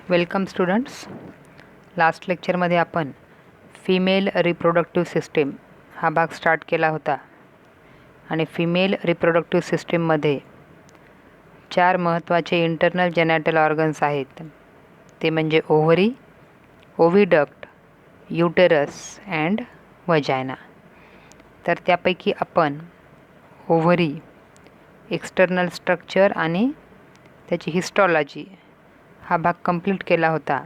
Welcome students. Last लेक्चरमध्ये आपण female reproductive system हा भाग स्टार्ट केला होता आणि फिमेल रिप्रोडक्टिव्ह सिस्टीममध्ये 4 महत्त्वाचे इंटरनल जेनेटल ऑर्गन्स आहेत. ते म्हणजे ओव्हरी, ओव्हिडक्ट, युटेरस अँड वजायना. तर त्यापैकी आपण ओव्हरी, एक्सटर्नल स्ट्रक्चर आणि त्याची हिस्टॉलॉजी हा भाग कंप्लीट केला होता.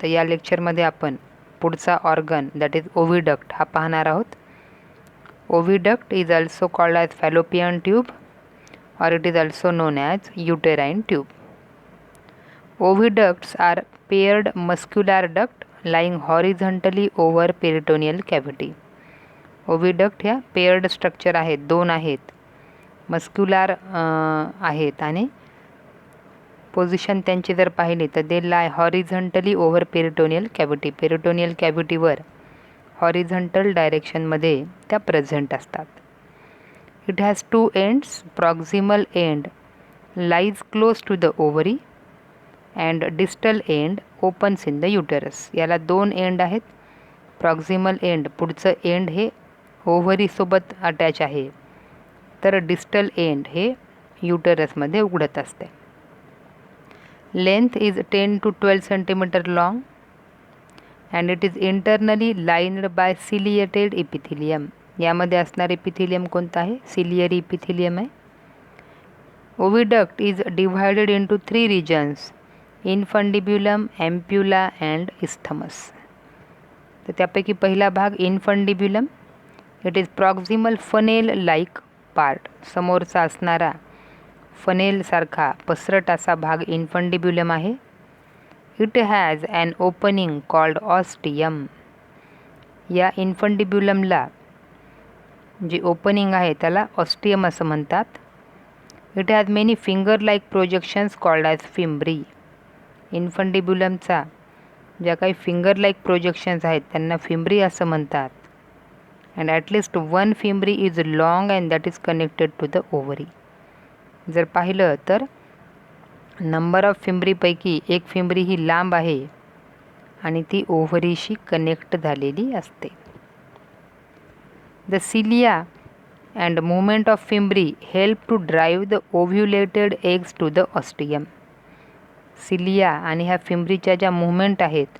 तर या लेक्चरमध्ये आपण पुढचा ऑर्गन दॅट इज ओव्हिडक्ट हा पाहणार आहोत. Oviduct is also called as fallopian tube or it is also known as uterine tube. Oviducts are paired muscular duct lying horizontally over peritoneal cavity. ओव्हिडक्ट ह्या पेअर्ड स्ट्रक्चर आहेत, 2 आहेत, मस्क्युलर आहेत आणि position त्यांची जर पाहिली तर they lie horizontally over peritoneal cavity. Peritoneal कॅव्हिटीवर हॉरिझॉन्टल डायरेक्शनमध्ये त्या प्रेझेंट असतात. It has 2 ends. Proximal end lies close to the ovary and distal end opens in the uterus. याला 2 एंड आहेत. प्रॉक्सिमल एंड पुढचं एंड हे ओव्हरी सोबत attach आहे, तर डिस्टल एंड हे युटरसमध्ये उघडत असते. Length is 10 to 12 centimeter long and it is internally lined by ciliated epithelium. यामध्ये असणारे इपिथिलियम कोणता आहे? सिलियरी इपिथिलियम आहे. Oviduct is divided into 3 regions: infundibulum, ampulla and isthmus. तर त्यापैकी पहिला भाग infundibulum. It is proximal funnel like part. समोरचा असणारा फनेलसारखा पसरट असा भाग इनफंडिब्युलम आहे. It has an opening called ostium. या इनफंडिब्युलमला जी ओपनिंग आहे त्याला ऑस्टियम असं म्हणतात. It has many finger like projections called as fimbriae. इन्फंडिब्युलमचा ज्या काही फिंगर लाईक प्रोजेक्शन्स आहेत त्यांना फिम्ब्री असं म्हणतात. And at least 1 fimbria is long and that is connected to the ovary. जर पाहिलं तर नंबर ऑफ फिम्ब्रीपैकी 1 फिम्ब्री ही लांब आहे आणि ती ओव्हरीशी कनेक्ट झालेली असते. The cilia and movement of fimbri help to drive the ovulated eggs to the ostium. Cilia आणि ह्या फिम्ब्रीच्या ज्या मुवमेंट आहेत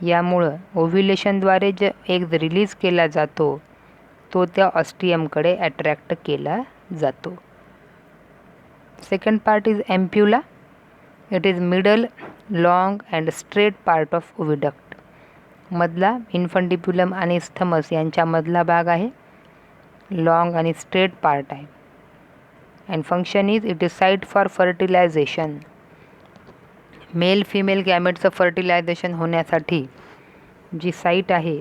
यामुळं ओव्ह्युलेशनद्वारे जे एग्ज रिलीज केला जातो तो त्या ऑस्टियमकडे अट्रॅक्ट केला जातो. Second part is ampulla. It is middle, long and straight part of oviduct. मधला इन्फंडिब्युलम आणि इस्थमस यांच्यामधला भाग आहे, लॉंग आणि स्ट्रेट पार्ट आहे. And function is it is site for fertilization. Male female गॅमेटचं फर्टिलायझेशन होण्यासाठी जी साईट आहे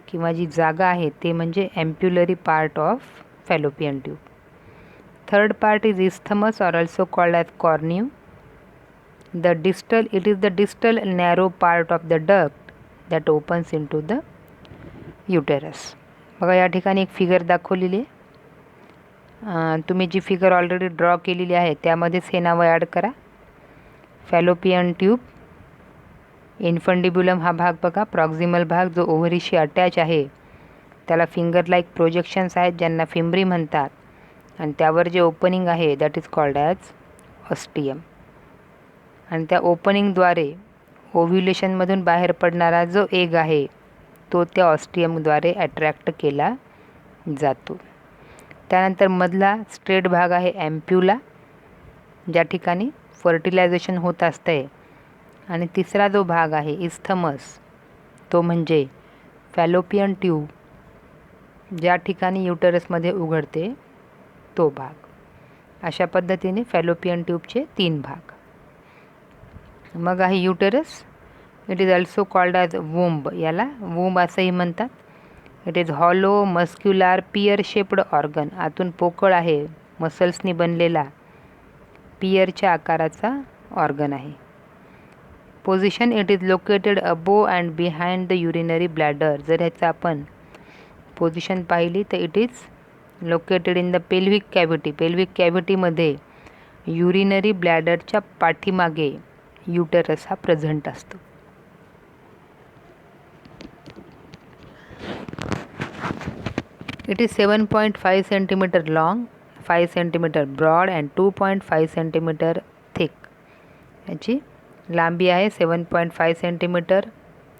किंवा जी जागा आहे ते म्हणजे ampullary part of fallopian tube. Third part is isthmus or also called as cornu. It is the distal narrow part of the duct that opens into the uterus. बघा या ठिकाणी एक फिगर दाखवलेली आहे. तुम्ही जी फिगर ऑलरेडी ड्रॉ केलेली आहे त्यामध्येच हे नावं ॲड करा. फॅलोपियन ट्यूब, इन्फंडिब्युलम हा भाग बघा, प्रॉक्सिमल भाग जो ओव्हरीशी अटॅच आहे त्याला फिंगर लाईक प्रोजेक्शन्स आहेत ज्यांना फिम्ब्री म्हणतात, आणि त्यावर जे ओपनिंग आहे that is called as ostium. आणि त्या ओपनिंगद्वारे ओव्ह्युलेशनमधून बाहेर पडणारा जो एग आहे तो त्या ऑस्टियमद्वारे अट्रॅक्ट केला जातो. त्यानंतर मधला स्ट्रेट भाग आहे एम्प्युला, ज्या ठिकाणी फर्टिलायझेशन होत असते. आणि तिसरा जो भाग आहे इस्थमस तो म्हणजे फॅलोपियन ट्यूब, ज्या ठिकाणी युटरसमध्ये उघडते तो भाग. अशा पद्धतीने फॅलोपियन ट्यूबचे 3 भाग. मग आहे uterus. It is also called as womb. याला वूम्ब असंही म्हणतात. It is hollow, muscular, pear shaped organ. आतून पोकळ आहे, मसल्सनी बनलेला पियरच्या आकाराचा ऑर्गन आहे. Position it is located above and behind the urinary bladder. जर ह्याचं आपण पोझिशन पाहिली तर it is located in the pelvic cavity. Pelvic कॅव्हिटीमध्ये युरिनरी ब्लॅडरच्या पाठीमागे युटेरस हा प्रेझेंट असतो. It is 7.5 centimetre long, 5 centimetre broad and 2.5 centimetre thick. याची लांबी आहे 7.5 सेंटीमीटर,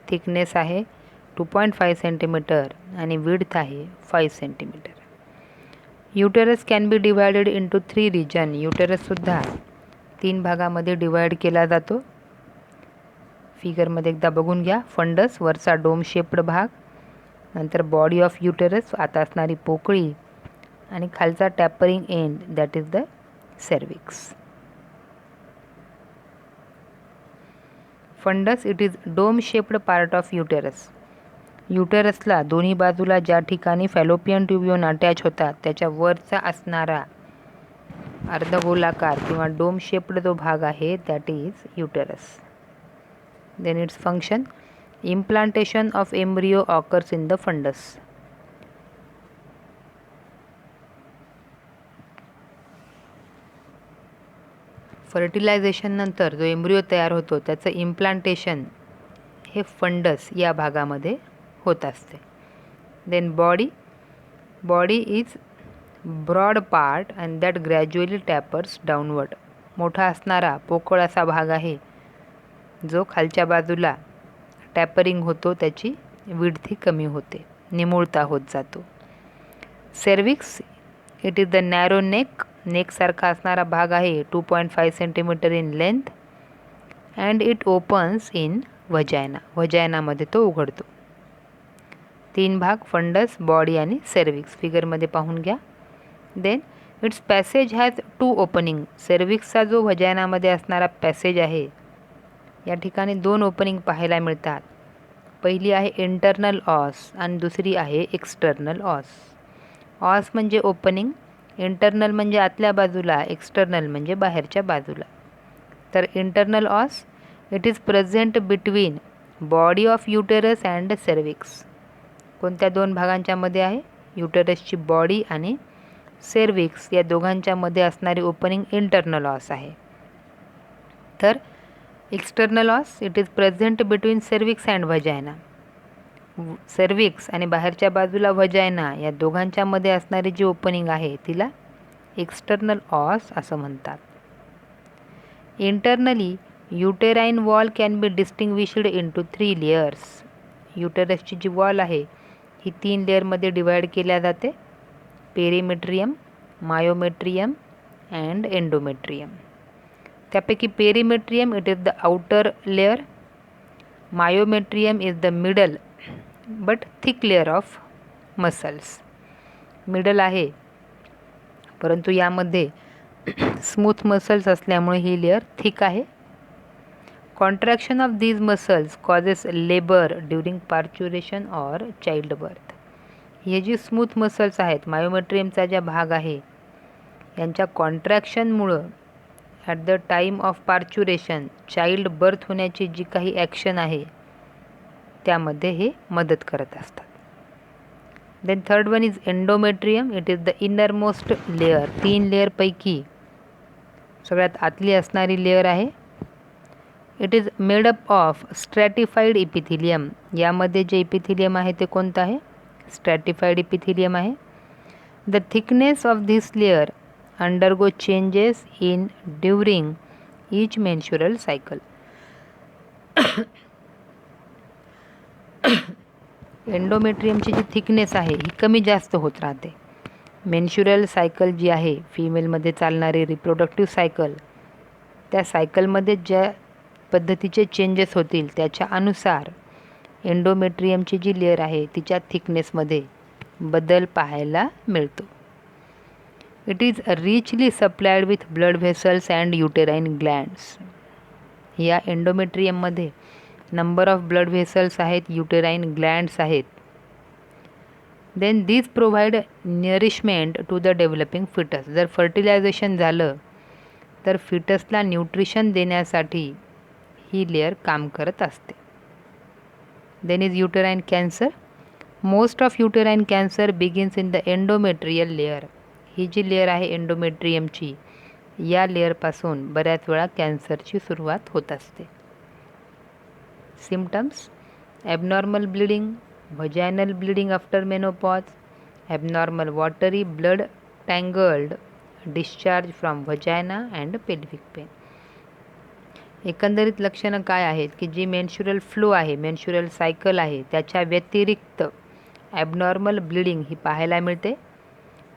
थिकनेस आहे 2.5 सेंटीमीटर आणि विड्थ आहे 5 centimetre. Uterus can be divided into 3 region. युटेरससुद्धा 3 भागामध्ये डिवाइड केला जातो. फिगरमध्ये एकदा बघून घ्या. फंडस वरचा डोम शेप्ड भाग, नंतर बॉडी ऑफ युटेरस आत असणारी पोकळी आणि खालचा tapering end that is the cervix. Fundus it is dome shaped part of uterus. युटेरसला दोन्ही बाजूला ज्या ठिकाणी फॅलोपियन ट्यूब्यून अटॅच होतात त्याच्या वरचा असणारा अर्धगोलाकार किंवा डोम शेप्ड जो भाग आहे that is uterus. Then its function, implantation of embryo occurs in the fundus. Fertilisation नंतर जो एम्ब्रियो तयार होतो त्याचं इम्प्लांटेशन हे फंडस या भागामध्ये होत असते. Then body is broad part and that gradually tapers downward. मोठा असणारा पोकळ असा भाग आहे जो खालच्या बाजूला टॅपरिंग होतो, त्याची विड्थ कमी होते, निमुळता होत जातो. Cervix it is the narrow नेकसारखा असणारा भाग आहे 2.5 centimetre in length and it opens in व्हजायनामध्ये तो उघडतो. 3 भाग फंडस, बॉडी आणि सर्विक्स फिगरमध्ये पाहून घ्या. Then its passage has 2 opening. सर्विक्सचा जो व्हजायनामध्ये असणारा पॅसेज आहे या ठिकाणी 2 ओपनिंग पाहायला मिळतात. पहिली आहे इंटरनल ऑस आणि दुसरी आहे एक्सटर्नल ऑस. ऑस म्हणजे ओपनिंग, इंटरनल म्हणजे आतल्या बाजूला, एक्सटर्नल म्हणजे बाहेरच्या बाजूला. तर internal ऑस it is present between body of uterus and cervix. कोणत्या 2 भागांच्या मध्ये आहे? युटेरसची बॉडी आणि सर्विक्स या दोघांच्या मध्ये असणारी ओपनिंग इंटरनल ऑस आहे. तर external os it is present between cervix and vagina. Cervix आणि बाहेरच्या बाजूला व्हजायना या दोघांच्या मध्ये असणारी जी ओपनिंग आहे तिला एक्सटर्नल ऑस असं म्हणतात. Internally uterine wall can be distinguished into 3 layers. युटेरसची जी वॉल आहे ही 3 लेअरमध्ये डिवाइड केल्या जाते. Perimetrium, myometrium and endometrium. त्यापैकी perimetrium it is the outer layer, myometrium is the middle but thick layer of muscles. Middle आहे परंतु यामध्ये स्मूथ मसल्स असल्यामुळे ही लेअर थिक आहे. Contraction of these muscles causes labour during parturition or child birth. हे जी smooth muscles आहेत, मायोमेट्रियमचा ज्या भाग आहे यांच्या कॉन्ट्रॅक्शनमुळं at the time of parturition child birth होण्याची जी काही ॲक्शन आहे त्यामध्ये हे मदत करत असतात. Then third one is endometrium. It is the innermost layer. 3 लेअरपैकी सगळ्यात आतली असणारी लेअर आहे. It is made up of stratified epithelium. यामध्ये जे इपिथिलियम आहे ते कोणतं आहे? स्ट्रॅटिफाईड इपिथिलियम आहे. The thickness of this layer undergo changes in during each menstrual cycle. एंडोमेट्रियमची जी थिकनेस आहे ही कमी जास्त होत राहते. मेन्शुरल सायकल जी आहे फिमेलमध्ये चालणारी रिप्रोडक्टिव्ह सायकल, त्या सायकलमध्ये ज्या पद्धतीचे चेंजेस होतील त्याच्या अनुसार एंडोमेट्रियमची जी लेअर आहे तिच्या थिकनेसमध्ये बदल पाहायला मिळतो. It is richly supplied with blood vessels and uterine glands. या एंडोमेट्रियममध्ये नंबर ऑफ ब्लड व्हेसल्स आहेत, युटेराइन ग्लँड्स आहेत. Then this provide nourishment to the developing foetus. जर फर्टिलायझेशन झालं तर फिटसला न्यूट्रिशन देण्यासाठी ही लेअर काम करत असते. Then is uterine cancer. Most of uterine cancer begins in the endometrial layer. ही जी लेअर आहे एंडोमेट्रियमची या लेअरपासून बऱ्याच वेळा कॅन्सरची सुरुवात होत असते. Symptoms: abnormal bleeding, vaginal bleeding after menopause, abnormal watery blood tinged discharge from vagina and pelvic pain. एकंदरीत लक्षणं काय आहेत की जी मेन्शुरल फ्लो आहे, मेन्शुरल सायकल आहे, त्याच्या व्यतिरिक्त ॲबनॉर्मल ब्लिडिंग ही पाहायला मिळते.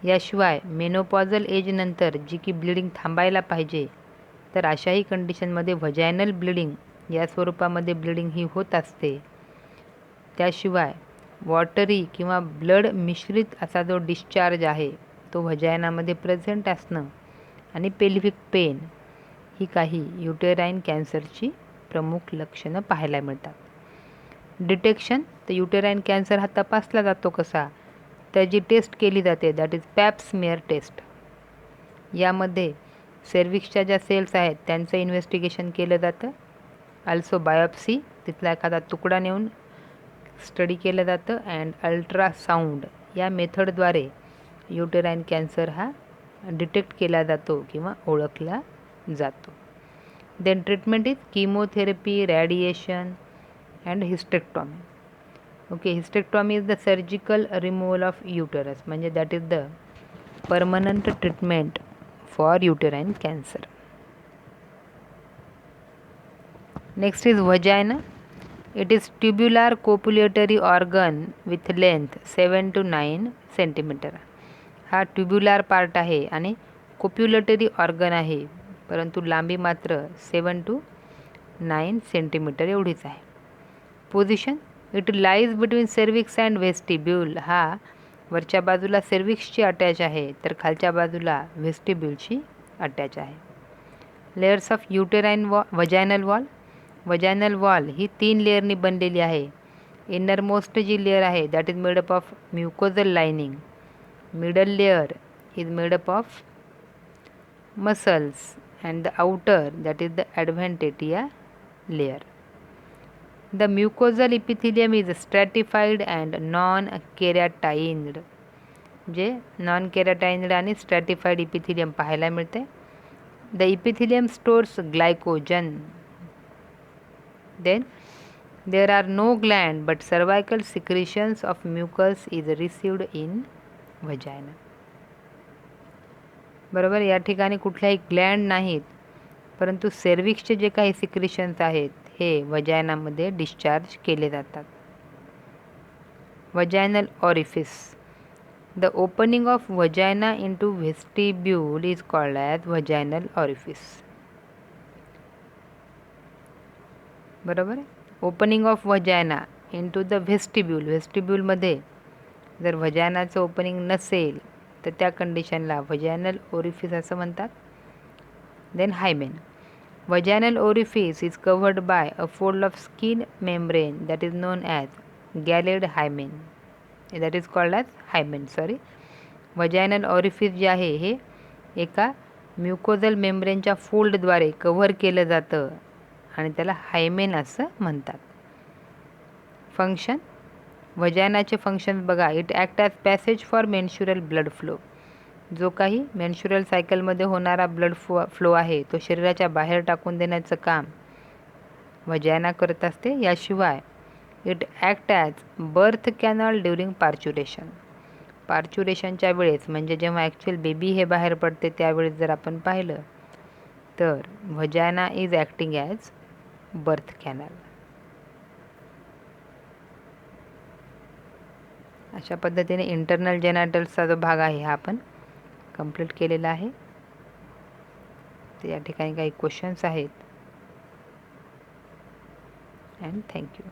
याशिवाय मेनोपॉझल एजनंतर जी की ब्लिडिंग थांबायला पाहिजे, तर अशाही कंडिशनमध्ये व्हजायनल ब्लिडिंग या स्वरूपामध्ये ब्लिडिंग ही होत असते. त्याशिवाय वॉटरी किंवा ब्लड मिश्रित असा जो डिस्चार्ज आहे तो व्हजायनामध्ये प्रेझेंट असणं आणि पेल्विक पेन ही काही युटेराईन कॅन्सरची प्रमुख लक्षणं पाहायला मिळतात. डिटेक्शन: तर युटेराईन कॅन्सर हा तपासला जातो कसा, त्याची टेस्ट केली जाते, that is Pap smear taste. यामध्ये सर्व्हिक्सच्या ज्या सेल्स आहेत त्यांचं इन्व्हेस्टिगेशन केलं जातं. अल्सो बायोप्सी, तिथला एखादा तुकडा नेऊन स्टडी केलं जातं. अँड अल्ट्रासाऊंड या मेथडद्वारे युटेराईन कॅन्सर हा डिटेक्ट केला जातो किंवा ओळखला जातो. Then treatment is chemotherapy, radiation and hysterectomy. Okay, hysterectomy is the surgical removal of uterus, म्हणजे that is the permanent treatment for uterine cancer. Next is vagina. It is tubular copulatory organ with length 7 to 9 centimeter. हा tubular part आहे आणि कोप्युलेटरी organ आहे, परंतु लांबी मात्र 7 to 9 centimetre एवढीच आहे. Position: it lies between cervix and vestibule. हा वरच्या बाजूला सर्विक्सची अटॅच आहे, तर खालच्या बाजूला व्हेस्टिब्यूलची अटॅच आहे. Layers of uterine vaginal wall. Vaginal wall ही 3 लेअरनी बनलेली आहे. इनरमोस्ट जी लेअर आहे that is made up of mucosal lining. Middle layer is made up of muscles and the outer that is the adventitia layer. The mucosal epithelium is stratified and non keratinized. जे non केरॅटाइन्ड आणि स्ट्रॅटिफाईड epithelium पाहायला मिळते. The epithelium stores glycogen. Then there are no gland but cervical secretions of mucus is received in vagina. बरोबर, या ठिकाणी कुठल्याही Gland नाहीत, परंतु सर्विक्सचे जे काही सिक्रिशन्स आहेत हे वजायनामध्ये डिस्चार्ज केले जातात. Vaginal orifice. The opening of vagina into vestibule is called as vaginal orifice. बरोबर आहे. Opening of vagina into the vestibule. व्हेस्टिब्यूलमध्ये जर व्हजायनाचं ओपनिंग नसेल तर त्या कंडिशनला व्हजायनल ओरिफिस असं म्हणतात. Then hymen. Vaginal orifice is covered by a fold of skin membrane that is known as called hymen. That is called as hymen. Vaginal orifice जे आहे हे एका म्युकोजल मेम्ब्रेनच्या फोल्डद्वारे कव्हर केलं जातं आणि त्याला हायमेन असं म्हणतात. फंक्शन. व्हजायनाचे फंक्शन बघा. It act as passage for menstrual blood flow. जो काही मेन्शुरल सायकलमध्ये होणारा ब्लड फ्लो आहे तो शरीराच्या बाहेर टाकून देण्याचं काम व्हजायना करत असते. याशिवाय it act as birth canal during parturition. पार्च्युरेशनच्या वेळेस म्हणजे जेव्हा ॲक्च्युअल बेबी हे बाहेर पडते त्यावेळेस जर आपण पाहिलं तर vagina is acting as birth canal. अशा पद्धतीने इंटरनल जेनाटल्सचा जो भाग आहे हा आपण कंप्लीट केलेला आहे. तर या ठिकाणी काही क्वेश्चन्स आहेत. And thank you.